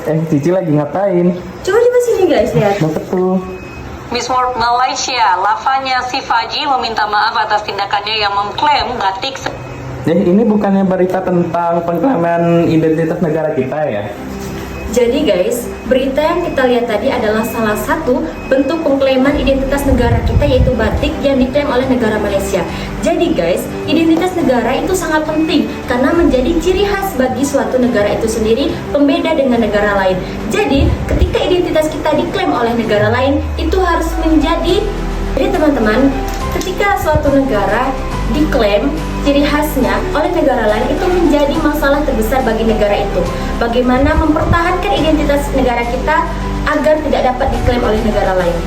Cici lagi ngapain? Coba sini guys, lihat. Dapet tuh. Miss World Malaysia, Lavanya Sifaji meminta maaf atas tindakannya yang mengklaim batik. Ini bukannya berita tentang pengklaman identitas negara kita ya? Jadi guys, berita yang kita lihat tadi adalah salah satu bentuk pengklaiman identitas negara kita, yaitu batik yang diklaim oleh negara Malaysia. Jadi guys, identitas negara itu sangat penting karena menjadi ciri khas bagi suatu negara itu sendiri, pembeda dengan negara lain. Jadi, ketika identitas kita diklaim oleh negara lain, itu harus menjadi. Jadi teman-teman, ketika suatu negara diklaim ciri khasnya oleh negara lain, itu menjadi masalah terbesar bagi negara itu. Bagaimana mempertahankan identitas negara kita agar tidak dapat diklaim oleh negara lain.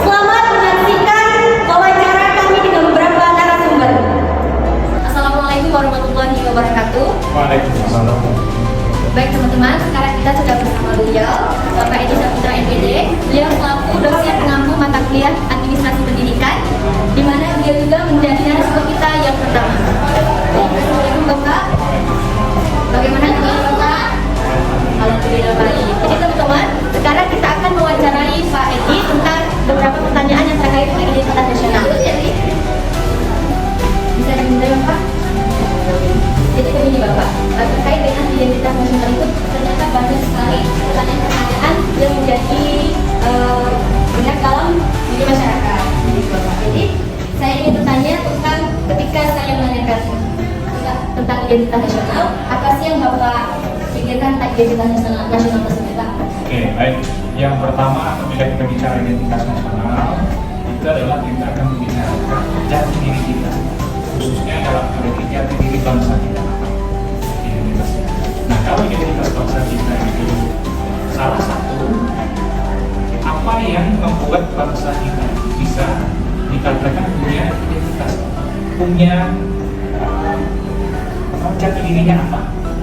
Selamat menyaksikan wawancara kami dengan beberapa narasumber. Assalamualaikum warahmatullahi wabarakatuh. Waalaikumsalam. Baik teman-teman, sekarang kita sudah bersama beliau, Bapak Edi Saputra MPD. Beliau selaku dosen pengampu mata kuliah Administrasi Pendidikan, di mana beliau juga menjadi narasumber kita yang pertama. Assalamualaikum Bapak. Bagaimana dengan Bapak? Alhamdulillah baik. Jadi teman-teman, sekarang kita akan mewawancarai Pak Edi tentang beberapa pertanyaan yang terkait dengan identitas nasional. Bisa dimulai Bapak? Jadi begini Bapak, terkait dengan identitas nasional itu ternyata banyak sekali pertanyaan-pertanyaan yang menjadi banyak dalam diri masyarakat. Jadi saya ingin bertanya tentang ketika saya menanyakan tentang identitas nasional, apa sih yang Bapak pikirkan tentang identitas nasional tersebut Pak? Oke, baik. Yang pertama, apabila kita bicara identitas nasional, itu adalah kita akan membicarakan jati diri kita, khususnya dalam politik jati diri bangsa kita. Identitasnya. Nah, kalau identitas bangsa kita itu salah satu apa yang membuat bangsa kita bisa dikatakan punya identitas, punya jati dirinya apa?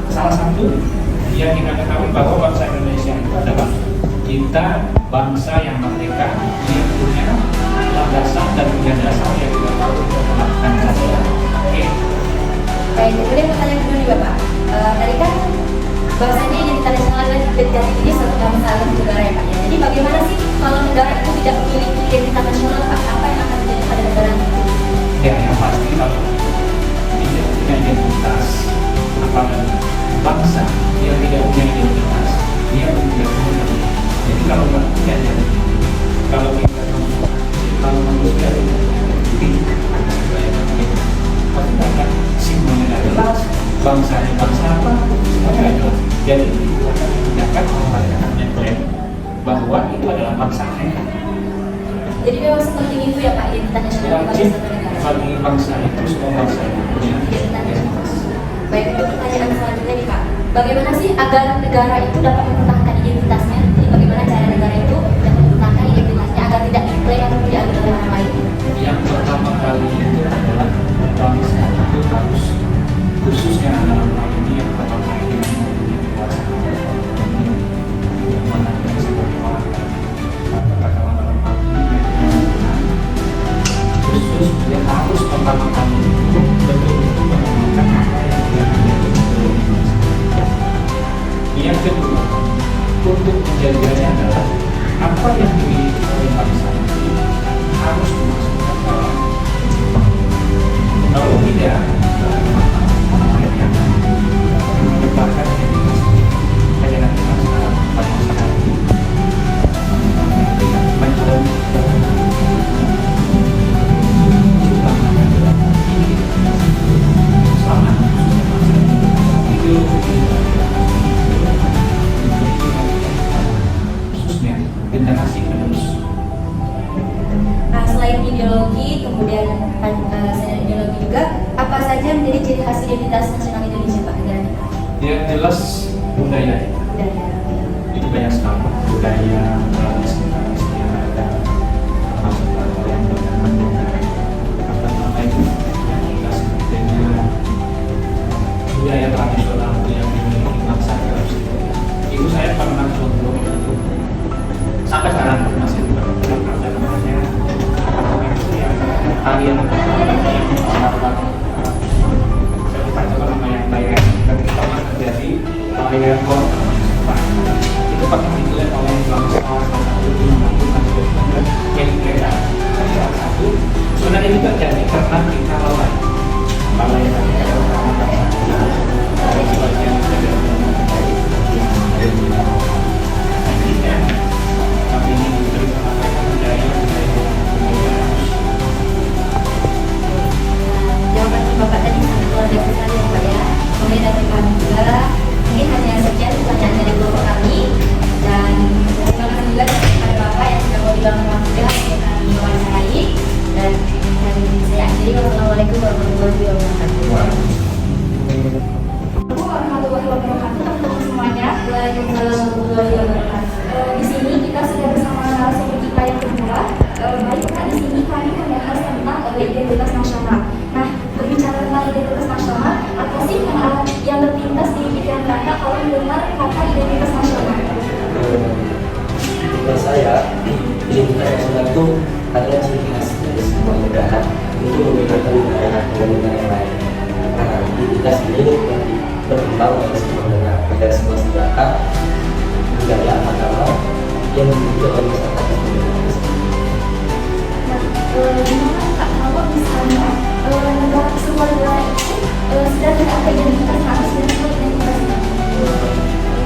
Salah satu yang kita ketahui bahwa bangsa Indonesia itu adalah kita bangsa yang merdeka, yang punya landasan dan punya dasar yang kita tahu Pancasila. Oke. Baik, kemudian pertanyaan kedua nih Bapak. Tadi kan bahwasanya identitas nasional adalah jati diri suatu bangsa dan negara ya Pak. Jadi bagaimana sih kalau negara itu tidak memiliki identitas nasional, apa yang akan terjadi pada negara itu? Ya, yang pasti kalau tidak punya identitas, apalagi bangsa yang tidak punya identitas, dia tidak punya. Jadi kalau bangsanya. Jadi memang sepenting itu ya Pak, identitas nasional bagi Wajib satu negara. bagi bangsa itu, semua bangsa itu punya identitas. Baik, untuk pertanyaan selanjutnya nih Pak, bagaimana sih agar negara itu dapat mempertahankan identitasnya? Jadi bagaimana cara negara itu dapat mempertahankan identitasnya agar tidak diklaim atau diambil oleh orang lain? Yang pertama kali itu adalah bangsa itu harus, khususnya dalam hal ini yang pertama ini dewasa, yang mana kita sebagai orang katakanlah dalam hal ini khusus dia harus pertama kali itu betul-betul menemukan apa yang dia miliki. Yang kedua, untuk menjaganya adalah apa yang dimiliki oleh bangsa itu harus dimasukkan dalam. Kalau tidak, menyebarkan identitas hanya nanti masalah masyarakat macam sama khususnya generasi penerus. Nah, selain ideologi, kemudian selain ideologi juga, apa saja menjadi ciri khas identitas nasional Indonesia Pak? Negara kita? Yang jelas budaya kita. Budaya. Itu banyak sekali budaya, tradisi yang ada, termasuk yang apa namanya itu kita sebutnya budaya tradisional yang dimiliki bangsa kita. Itu saya pernah contoh untuk sampai sekarang masih ada namanya itu yang tarian saya lupa itu nama yang tarian dan kita menjadi tarian itu pernah diklaim oleh bangsa satu yang melakukan yang beda salah satu sebenarnya itu terjadi karena kita lalai yang kita lakukan sebagian dari tapi ini diberi pemahaman budaya Jawaban Bapak tadi sangat luar biasa sekali ya Pak ya. Kemudian dari kami juga, mungkin hanya sekian pertanyaan dari kelompok kami. Dan terima kasih juga kepada Bapak yang sudah mau dibangun waktu untuk kami wawancarai. Dan saya akhiri, wassalamualaikum warahmatullahi wabarakatuh. Warahmatullahi wabarakatuh teman-teman semuanya. Waalaikumsalam warahmatullahi wabarakatuh. Di sini kita sudah bersama narasumber kita yang kedua. Baik Pak, di sini kami membahas tentang identitas nasional. Nah, berbicara tentang identitas nasional, apa sih yang terlintas di pikiran Kakak kalau mendengar kata identitas nasional? Menurut saya, identitas nasional itu adalah ciri khas dari sebuah negara untuk membedakan negara dengan negara yang lain. Nah, identitas ini berkembang dari sebuah negara, dari sebuah sejarah, budaya, agama yang dimiliki oleh masyarakat Indonesia. Gimana Kak, kalau misalnya negara sebuah negara itu sudah tidak ada identitas, harus sudah sebuah identitas?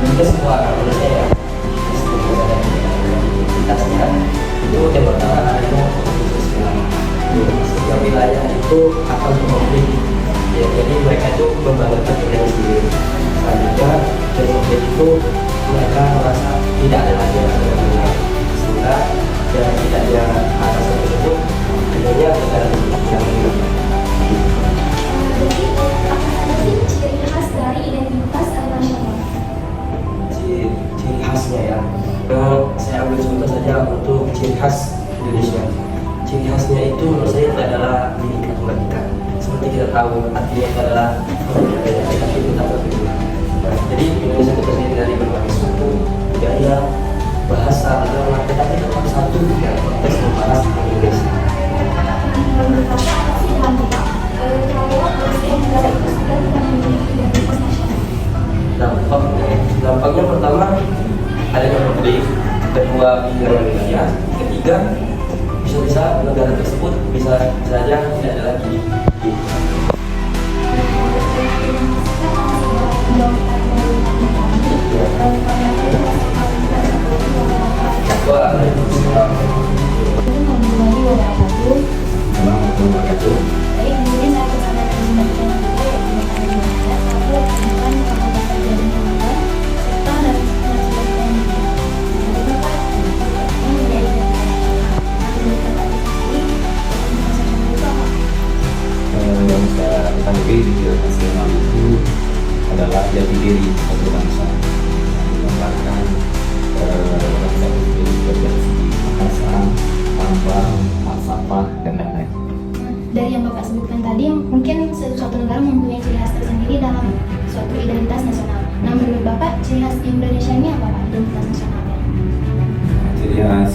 Jika sebuah menurut saya, identitasnya itu yang pertama adanya sosial. Setiap wilayah itu akan berkonflik. Ya, jadi mereka itu membangunkan budaya sendiri. Selanjutnya dari konflik itu mereka merasa tidak ada lagi yang ada sehingga dengan tidak ada atasan tersebut akhirnya negara yang Jadi apa saja sih ciri khas dari identitas nasional? ciri khasnya ya. Saya ambil contoh saja untuk ciri khas Indonesia. Ciri khasnya itu menurut saya itu adalah Bhinneka Tunggal Ika. Seperti kita tahu artinya itu adalah berbeda tapi kita berbeda. Nah, jadi Indonesia itu terdiri dari berbagai suku, budaya, bahasa, agama, tetapi tetap satu dalam konteks membahas Indonesia. Menurut Kakak apa sih dampak kalau sebuah negara itu sudah tidak memiliki identitas nasional? Dampaknya pertama adanya konflik, kedua kehilangan wilayah, ketiga bisa-bisa negara tersebut bisa saja tidak ada lagi. Baik, kemudian saya bersama dengan juga yang menyatakan satu tentang pengamatan dan pengamatan serta dari suatu negara mempunyai ciri khas tersendiri dalam suatu identitas nasional. Nah, menurut Bapak, ciri khas Indonesia ini apa, Pak? Identitas nasionalnya? Ciri khas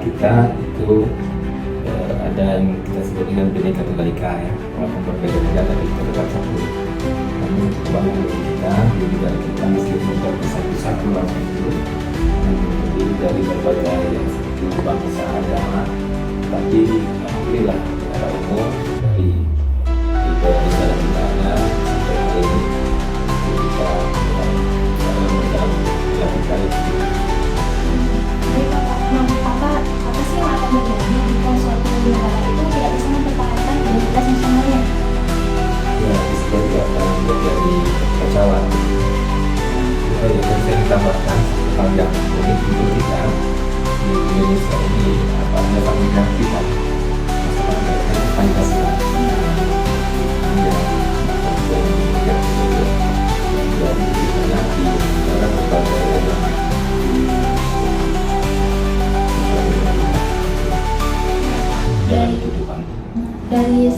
kita itu ada yang kita sebut dengan Bhinneka Tunggal Ika ya, walaupun berbeda negara tapi kita tetap satu. Namun kebanggaan bagi kita di negara kita meskipun bersatu-satu bangsa itu dan terdiri dari berbagai suku bangsa agama, tapi alhamdulillah secara umum dari tiga negara kita ada sampai hari ini kita dalam dilakukan itu. Baik, Bapak. Nah, apa sih yang akan terjadi jika suatu negara itu tidak bisa mempertahankan identitas nasionalnya? Ya, bisa juga akan terjadi kekacauan. Yang saya tambahkan sepanjang unik untuk kita di Indonesia ini apa dapat menggantikan masalah Pancasila. Jadi kita di dalam berbagai agama. Dari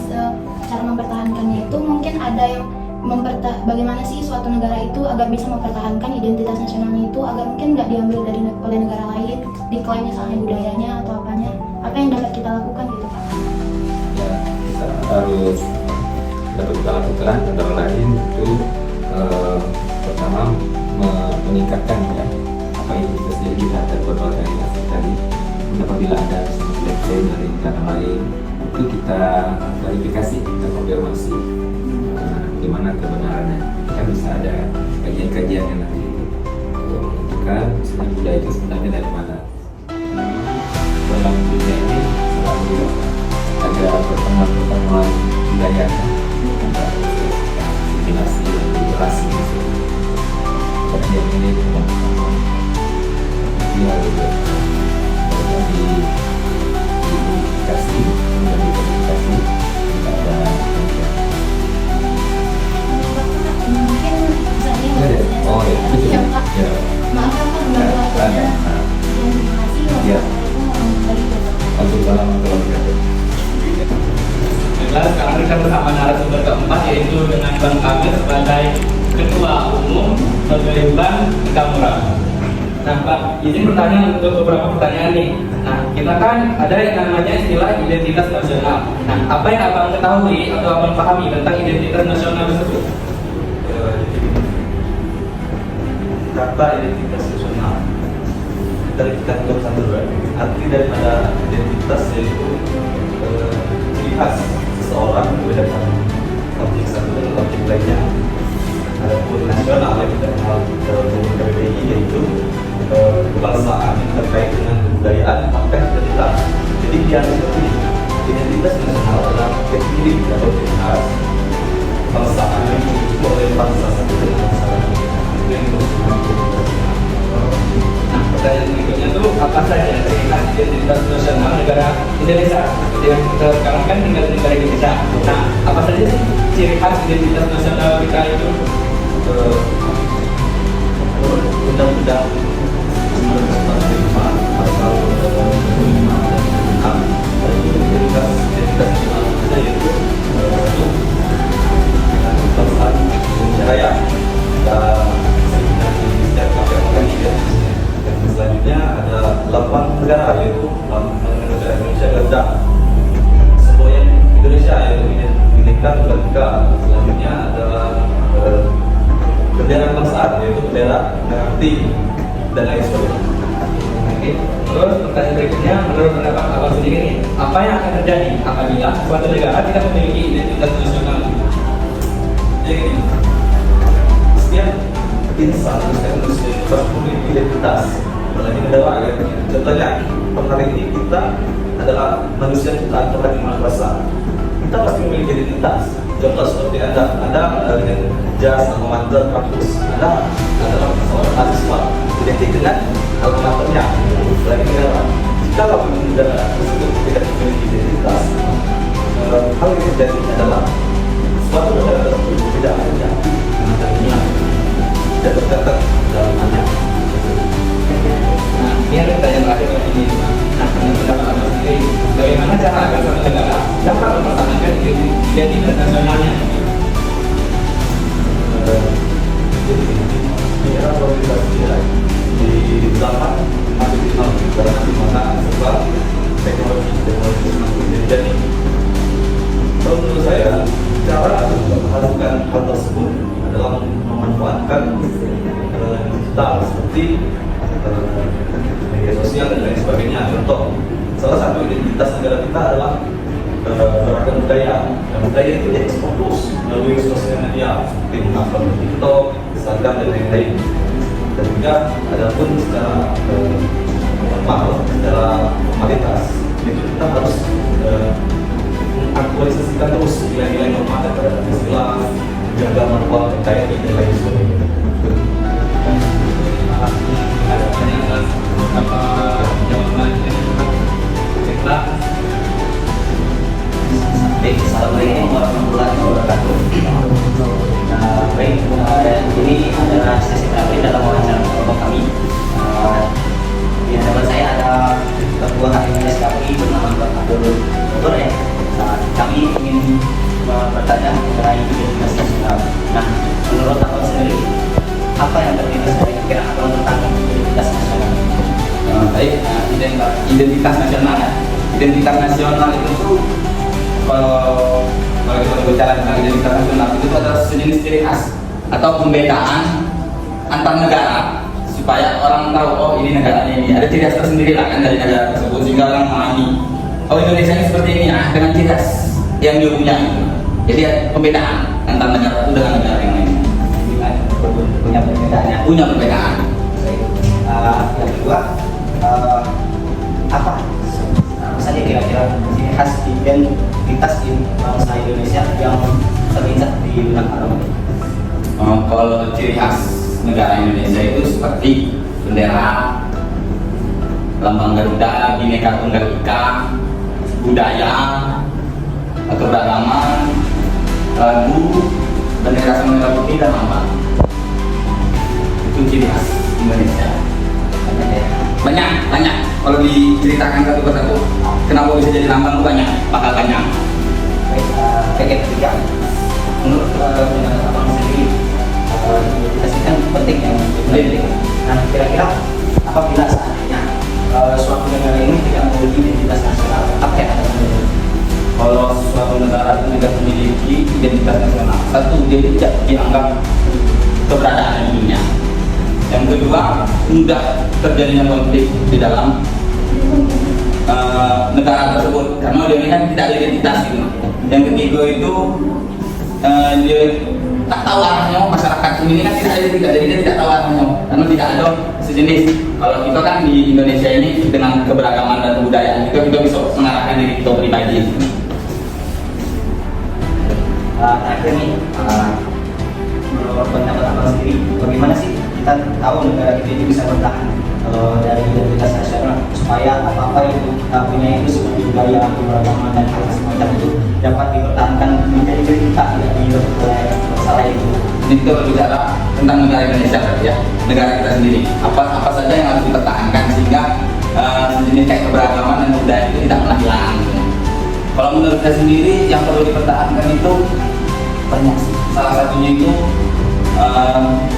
cara mempertahankannya itu mungkin ada yang bagaimana sih suatu negara itu agar bisa mempertahankan identitas nasionalnya itu agar mungkin nggak diambil oleh negara lain, diklaim misalnya budayanya atau apanya, apa yang dapat kita lakukan gitu, Pak? Ya, kita harus dapat kita lakukan antara lain itu pertama meningkatkan ya apa identitas diri kita dari berbagai nasi tadi. Apabila ada klaim dari negara lain itu kita verifikasi, kita konfirmasi di mana kebenarannya. Kan bisa ada kajian-kajian yang nanti itu menentukan sebenarnya budaya itu sebenarnya dari mana. Dalam dunia ini selalu ada pertemuan budaya, kombinasi relasi kajian ini teman-teman dia menjadi komunikasi tidak ada Mungkin misalnya oh ya betul ya, Pak. ya Maaf ya, Pak, mengganggu waktunya. Terima kasih. Ya. Wassalamualaikum warahmatullahi wabarakatuh. Waalaikumsalam warahmatullahi wabarakatuh. Baiklah, sekarang kita bersama narasumber keempat yaitu dengan Bang Kamil sebagai Ketua Umum Paguyuban Kamura. Nah, Pak, izin bertanya untuk beberapa pertanyaan nih. Nah, kita kan ada yang namanya istilah identitas nasional. Nah, apa yang Abang ketahui atau Abang pahami tentang identitas nasional tersebut? Kata identitas nasional dari kita untuk satu arti daripada identitas yaitu ciri khas seseorang membedakan objek satu dengan objek lainnya. Adapun nasional yang kita kenal dari KBBI yaitu kebangsaan yang terkait dengan kebudayaan maka identitas. Jadi dia seperti identitas nasional adalah diri atau ciri khas kebangsaan yang dimiliki oleh bangsa satu dengan bangsa lain. Nah, pertanyaan berikutnya itu apa saja ciri khas identitas nasional negara Indonesia? Seperti yang kita sekarang kan tinggal di negara Indonesia. Nah, apa saja sih ciri khas identitas nasional kita itu? Undang-undang 1945 pasal 5 dan 6 identitas nasional kita yaitu kebangsaan Indonesia Raya dan Indonesia KPMI. Selanjutnya ada 8 negara yaitu negara Indonesia Garuda, semboyan Indonesia yaitu Bhinneka Tunggal Ika. Selanjutnya adalah bendera kebangsaan yaitu bendera merah putih dan lain sebagainya. Oke. Terus pertanyaan berikutnya, menurut pendapat Abang sendiri nih, apa yang akan terjadi apabila suatu negara tidak memiliki identitas nasional? Jadi setiap insan manusia harus memiliki identitas apalagi negara ya. Contohnya per hari ini kita adalah manusia jutaan orang yang kuasa, kita pasti memiliki identitas. Contoh seperti ada dengan jas, alma mater, kampus, ada adalah seorang mahasiswa identik dengan alma maternya. Lagi negara, jika negara tersebut tidak memiliki identitas, hal yang terjadi adalah suatu negara tersebut tidak ada materinya, tidak tercatat dalam banyak. Nah, ini ada pertanyaan terakhir lagi nih. Nah, menurut pendapat Abang sendiri, bagaimana cara agar suatu negara dapat mempertahankan identitas nasionalnya? Jadi di era globalisasi ya, di zaman masih dikenal karena di mana serba teknologi semakin jadi. Kalau menurut saya, cara untuk melakukan hal tersebut adalah memanfaatkan digital seperti media sosial dan lain sebagainya. Contoh, salah satu identitas negara kita adalah beragam budaya. Dan budaya itu diekspor terus melalui sosial media seperti mengupload di TikTok, Instagram dan lain-lain. Dan juga ada pun secara formal, secara formalitas itu kita harus mengaktualisasikan terus nilai-nilai norma daripada Islam, menjaga marwah NKRI dan lain sebagainya. Ada banyak beberapa jawaban baiklah. Baik, assalamualaikum warahmatullahi wabarakatuh. Baik, ini adalah sesi terakhir dalam wawancara kelompok kami. Di hadapan saya ada ketua HMS kami bernama Pak Abdul Ghafur ya. Kami ingin bertanya mengenai identitas nasional. Nah, menurut Abang sendiri, apa yang terdiri dari pikiran Abang tentang identitas nasional? Baik, identitas nasional ya. Identitas nasional itu kalau kita berbicara tentang identitas nasional itu adalah sejenis ciri khas atau pembedaan antar negara supaya orang tahu oh ini negaranya ini ada ciri khas tersendiri lah kan dari negara tersebut sehingga orang memahami oh Indonesia ini seperti ini ya dengan ciri khas yang dia punya itu. Jadi pembedaan antar negara itu dengan negara yang lain. Punya perbedaannya. Punya perbedaan. Yang kedua, apa saja kira-kira ciri khas identitas di bangsa Indonesia yang terlihat di bidang agama? Kalau ciri khas negara Indonesia itu seperti bendera, lambang Garuda, Bhinneka Tunggal Ika, budaya, keberagaman, lagu, bendera sama merah putih dan lambang. Itu ciri khas Indonesia. Banyak. Kalau diceritakan satu persatu, kenapa bisa jadi lambang itu banyak, bakal banyak. Baik, ketiga, menurut Abang sendiri, identitas ini kan penting ya. Nah, kira-kira apabila seandainya suatu negara ini tidak memiliki identitas nasional, apa yang akan terjadi? Kalau suatu negara itu tidak memiliki identitas nasional, satu dia tidak dianggap keberadaan di dunia. Yang kedua, mudah terjadinya konflik di dalam negara tersebut karena dia ini kan tidak ada identitas gitu. Yang ketiga itu dia tak tahu arahnya, masyarakat ini kan tidak ada jadi dia tidak tahu arahnya karena tidak ada sejenis. Kalau kita kan di Indonesia ini dengan keberagaman dan kebudayaan kita bisa mengarahkan diri kita pribadi. Terakhir nih, menurut pendapat Abang sendiri, bagaimana sih kita tahu negara kita ini bisa bertahan dari identitas nasional supaya apa-apa yang kita punya itu seperti budaya, keberagaman dan hal semacam itu dapat dipertahankan menjadi ciri kita tidak dihidup oleh masalah itu. Jadi kita berbicara tentang negara Indonesia ya, negara kita sendiri. Apa saja yang harus dipertahankan sehingga sejenis kayak keberagaman dan budaya itu tidak pernah hilang. Kalau menurut saya sendiri yang perlu dipertahankan itu banyak. Salah satunya itu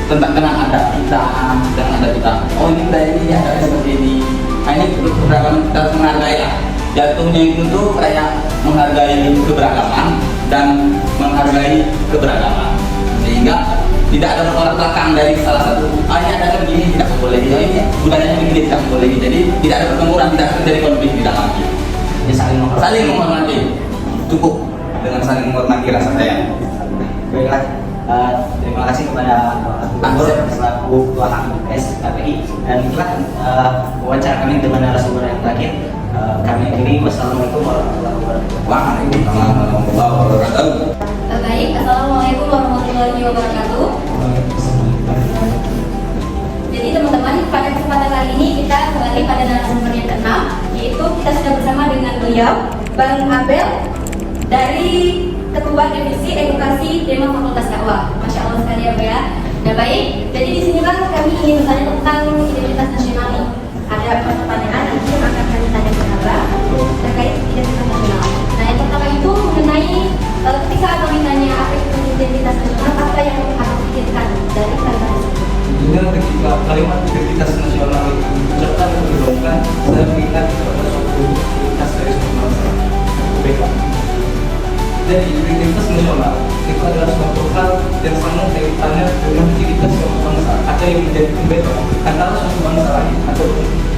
tentang dengan adat kita, oh ini budaya ini ada seperti ini. Nah ini keberagaman kita harus menghargai lah. Jatuhnya itu tuh kayak menghargai keberagaman dan menghargai keberagaman sehingga tidak ada latar belakang dari salah satu. Ini ada begini tidak boleh, ini budayanya begini tidak boleh. Jadi tidak ada pertempuran, tidak terjadi konflik di dalam kita. Saling menghormati, cukup dengan saling menghormati rasa sayang. Baiklah. Terima kasih kepada Abdul selaku Ketua HMS KPI dan itulah wawancara kami dengan narasumber yang terakhir. Kami akhiri, wassalamualaikum warahmatullahi wabarakatuh. Waalaikumsalam warahmatullahi wabarakatuh. Baik, assalamualaikum warahmatullahi wabarakatuh. Jadi teman-teman, pada kesempatan kali ini kita kembali pada narasumber yang ke-6, yaitu kita sudah bersama dengan beliau, Bang Abel dari Ketua Divisi Edukasi Dema Fakultas Dakwah. Masya Allah sekali ya, Pak ya. Nah baik, jadi di sini Bang kami ingin bertanya tentang identitas nasional nih. Ada 4 pertanyaan nanti yang akan kami tanya ke Abang terkait identitas nasional. Nah yang pertama itu mengenai ketika Abang ditanya apa itu identitas nasional, apa yang Abang pikirkan dari kata Jadi identitas nasional itu adalah suatu hal yang sangat kaitannya dengan identitas suatu bangsa atau yang menjadi pembeda antara suatu bangsa lain atau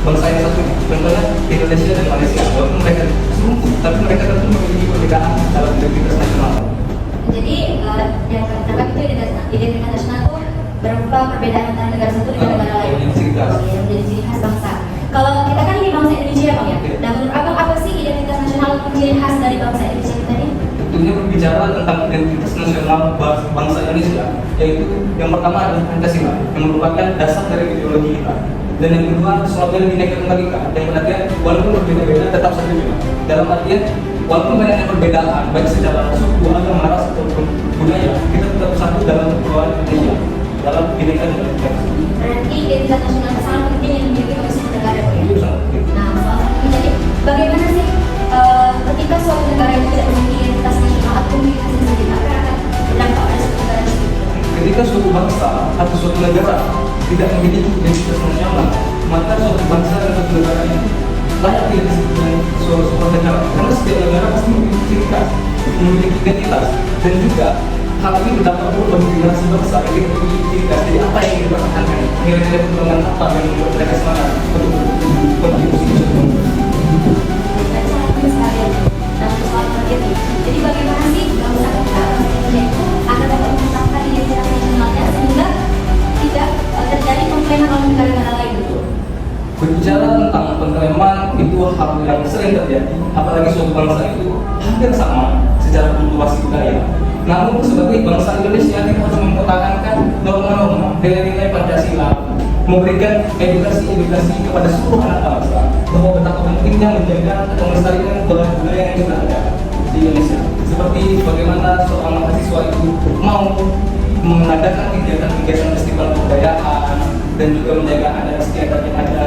bangsa yang satunya. Contohnya Indonesia dan Malaysia, walaupun mereka serumpu, tapi mereka tentu memiliki perbedaan dalam identitas nasional. Jadi yang pertama itu identitas nasional itu berupa perbedaan antara negara satu dengan negara lain. Yang menjadi ciri khas bangsa. Kalau kita kan ini bangsa Indonesia, Bang ya. Nah, menurut Abang apa sih identitas nasional atau ciri khas dari bangsa Indonesia kita ini? Tentunya berbicara tentang identitas nasional bangsa Indonesia, yaitu yang pertama adalah Pancasila, yang merupakan dasar dari ideologi kita. Dan yang kedua, slogan Bhinneka Tunggal Ika, yang berarti walaupun berbeda-beda tetap satu juga. Dalam artian, walaupun banyaknya perbedaan, baik secara suku, agama, ras ataupun budaya, kita tetap satu dalam kepulauan Indonesia, dalam Bhinneka Tunggal Ika. Berarti identitas nasional sangat penting yang dimiliki oleh suatu negara, Bang ya. Itu sangat penting. Nah, soal ini jadi bagaimana sih ketika suatu negara itu tidak memiliki identitas nasional atau memiliki khasnya sendiri, apa yang akan berdampak pada suatu negara tersebut? Ketika suatu bangsa atau suatu negara tidak memiliki identitas nasional, maka suatu bangsa dan suatu negara itu layak tidak disebut dengan suatu negara, karena setiap negara pasti memiliki ciri khas, memiliki identitas, dan juga hal ini berdampak buruk bagi generasi bangsa yang memiliki ciri khas. Jadi apa yang dipertahankan, nilai-nilai perkembangan apa yang membuat mereka semangat untuk kontribusi ke suatu bangsa. Dan sangat penting sekali. Nah, untuk soal terjadi. Jadi bagaimana sih bangsa kita, bangsa Indonesia itu agar dapat menetapkan identitas nasionalnya sehingga tidak terjadi pengklaiman oleh negara-negara lain gitu? Berbicara tentang pengklaiman itu hal yang sering terjadi, apalagi suatu bangsa itu hampir sama secara kulturasi budaya. Namun sebagai bangsa Indonesia kita harus mempertahankan norma-norma, nilai-nilai Pancasila, memberikan edukasi kepada seluruh anak bangsa bahwa betapa pentingnya menjaga atau melestarikan budaya yang sudah ada di Indonesia. Seperti bagaimana seorang mahasiswa itu mau mengadakan kegiatan-kegiatan festival kebudayaan dan juga menjaga adat istiadat yang ada